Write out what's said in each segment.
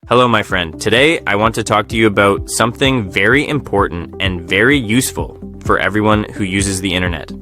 Hello, my friend. Today, I want to talk to you about something very important and very useful for everyone who uses the internet.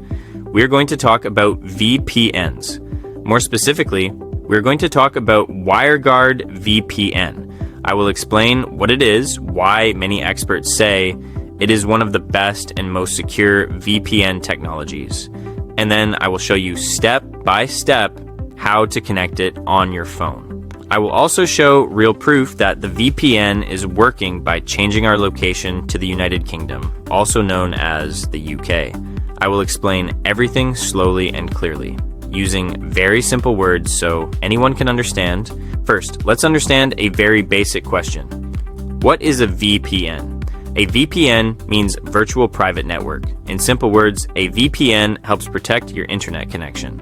We're going to talk about VPNs. More specifically, we're going to talk about WireGuard VPN. I will explain what it is, why many experts say it is one of the best and most secure VPN technologies. And then I will show you step by step how to connect it on your phone. I will also show real proof that the VPN is working by changing our location to the United Kingdom, also known as the UK. I will explain everything slowly and clearly, using very simple words so anyone can understand. First, let's understand a very basic question. What is a VPN? A VPN means virtual private network. In simple words, a VPN helps protect your internet connection.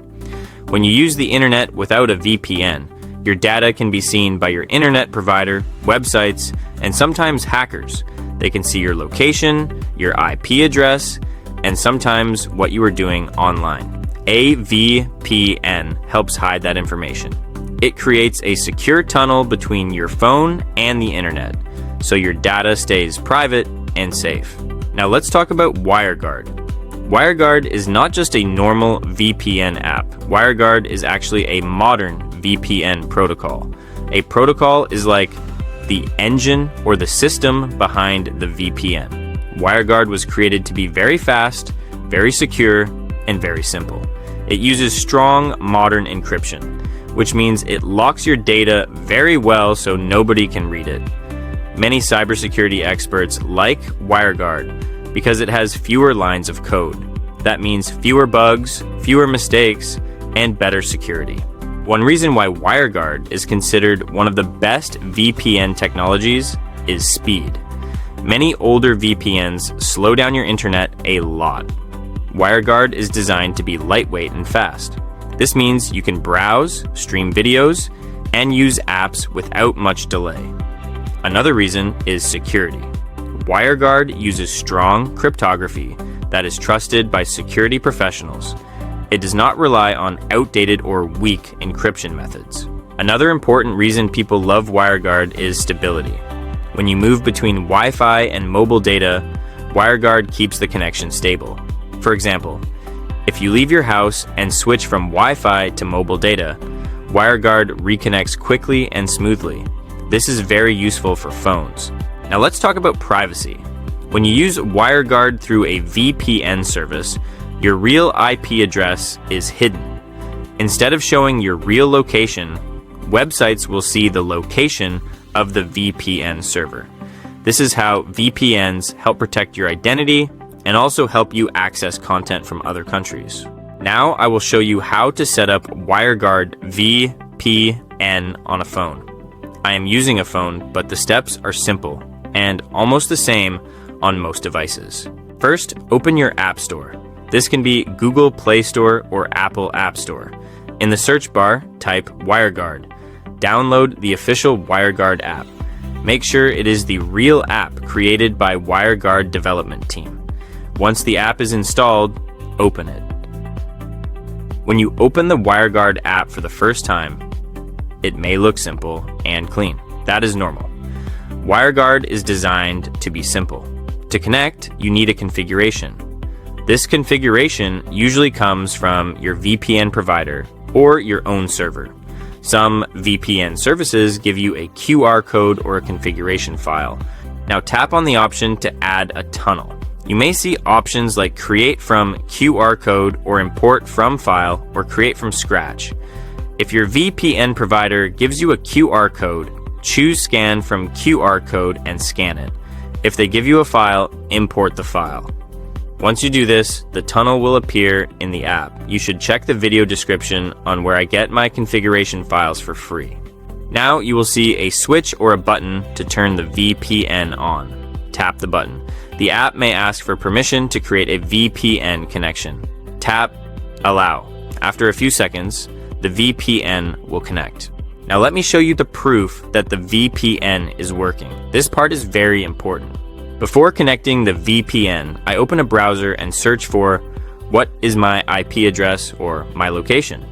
When you use the internet without a VPN, your data can be seen by your internet provider, websites, and sometimes hackers. They can see your location, your IP address, and sometimes what you are doing online. A VPN helps hide that information. It creates a secure tunnel between your phone and the internet, so your data stays private and safe. Now let's talk about WireGuard. WireGuard is not just a normal VPN app. WireGuard is actually a modern VPN protocol. A protocol is like the engine or the system behind the VPN. WireGuard was created to be very fast, very secure, and very simple. It uses strong modern encryption, which means it locks your data very well so nobody can read it. Many cybersecurity experts like WireGuard because it has fewer lines of code. That means fewer bugs, fewer mistakes, and better security. One reason why WireGuard is considered one of the best VPN technologies is speed. Many older VPNs slow down your internet a lot. WireGuard is designed to be lightweight and fast. This means you can browse, stream videos, and use apps without much delay. Another reason is security. WireGuard uses strong cryptography that is trusted by security professionals. It does not rely on outdated or weak encryption methods. Another important reason people love WireGuard is stability. When you move between Wi-Fi and mobile data, WireGuard keeps the connection stable. For example, if you leave your house and switch from Wi-Fi to mobile data, WireGuard reconnects quickly and smoothly. This is very useful for phones. Now let's talk about privacy. When you use WireGuard through a VPN service, your real IP address is hidden. Instead of showing your real location, websites will see the location of the VPN server. This is how VPNs help protect your identity and also help you access content from other countries. Now I will show you how to set up WireGuard VPN on a phone. I am using a phone, but the steps are simple and almost the same on most devices. First, open your App Store. This can be Google Play Store or Apple App Store. In the search bar, type WireGuard. Download the official WireGuard app. Make sure it is the real app created by WireGuard development team. Once the app is installed, open it. When you open the WireGuard app for the first time, it may look simple and clean. That is normal. WireGuard is designed to be simple. To connect, you need a configuration. This configuration usually comes from your VPN provider or your own server. Some VPN services give you a QR code or a configuration file. Now tap on the option to add a tunnel. You may see options like create from QR code or import from file or create from scratch. If your VPN provider gives you a QR code, choose scan from QR code and scan it. If they give you a file, import the file. Once you do this, the tunnel will appear in the app. You should check the video description on where I get my configuration files for free. Now you will see a switch or a button to turn the VPN on. Tap the button. The app may ask for permission to create a VPN connection. Tap Allow. After a few seconds, the VPN will connect. Now let me show you the proof that the VPN is working. This part is very important. Before connecting the VPN, I open a browser and search for what is my IP address or my location.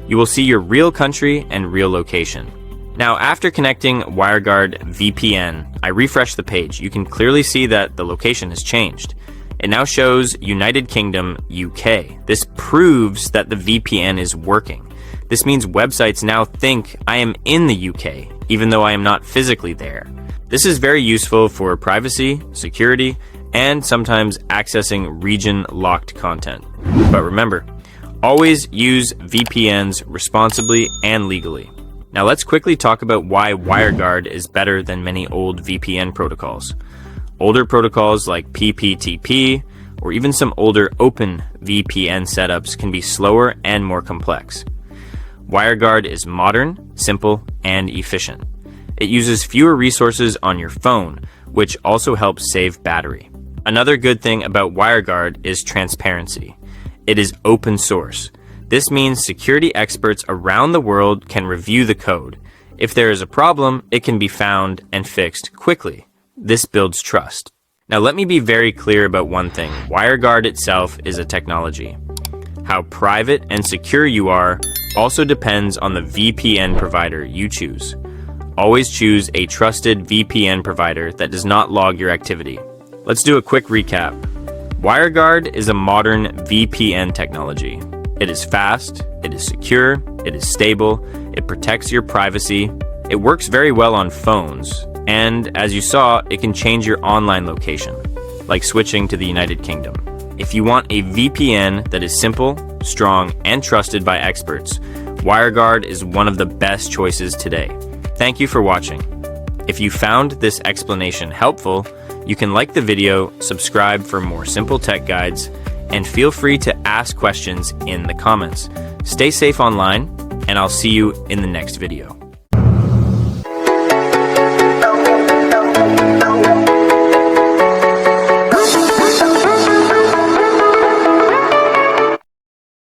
You will see your real country and real location. Now, after connecting WireGuard VPN, I refresh the page. You can clearly see that the location has changed. It now shows United Kingdom, UK. This proves that the VPN is working. This means websites now think I am in the UK, even though I am not physically there. This is very useful for privacy, security, and sometimes accessing region-locked content. But remember, always use VPNs responsibly and legally. Now let's quickly talk about why WireGuard is better than many old VPN protocols. Older protocols like PPTP or even some older open VPN setups can be slower and more complex. WireGuard is modern, simple, and efficient. It uses fewer resources on your phone, which also helps save battery. Another good thing about WireGuard is transparency. It is open source. This means security experts around the world can review the code. If there is a problem, it can be found and fixed quickly. This builds trust. Now let me be very clear about one thing. WireGuard itself is a technology. How private and secure you are also depends on the VPN provider you choose. Always choose a trusted VPN provider that does not log your activity. Let's do a quick recap. WireGuard is a modern VPN technology. It is fast, it is secure, it is stable, it protects your privacy, it works very well on phones, and as you saw, it can change your online location, like switching to the United Kingdom. If you want a VPN that is simple, strong, and trusted by experts, WireGuard is one of the best choices today. Thank you for watching. If you found this explanation helpful, you can like the video, subscribe for more simple tech guides, and feel free to ask questions in the comments. Stay safe online, and I'll see you in the next video.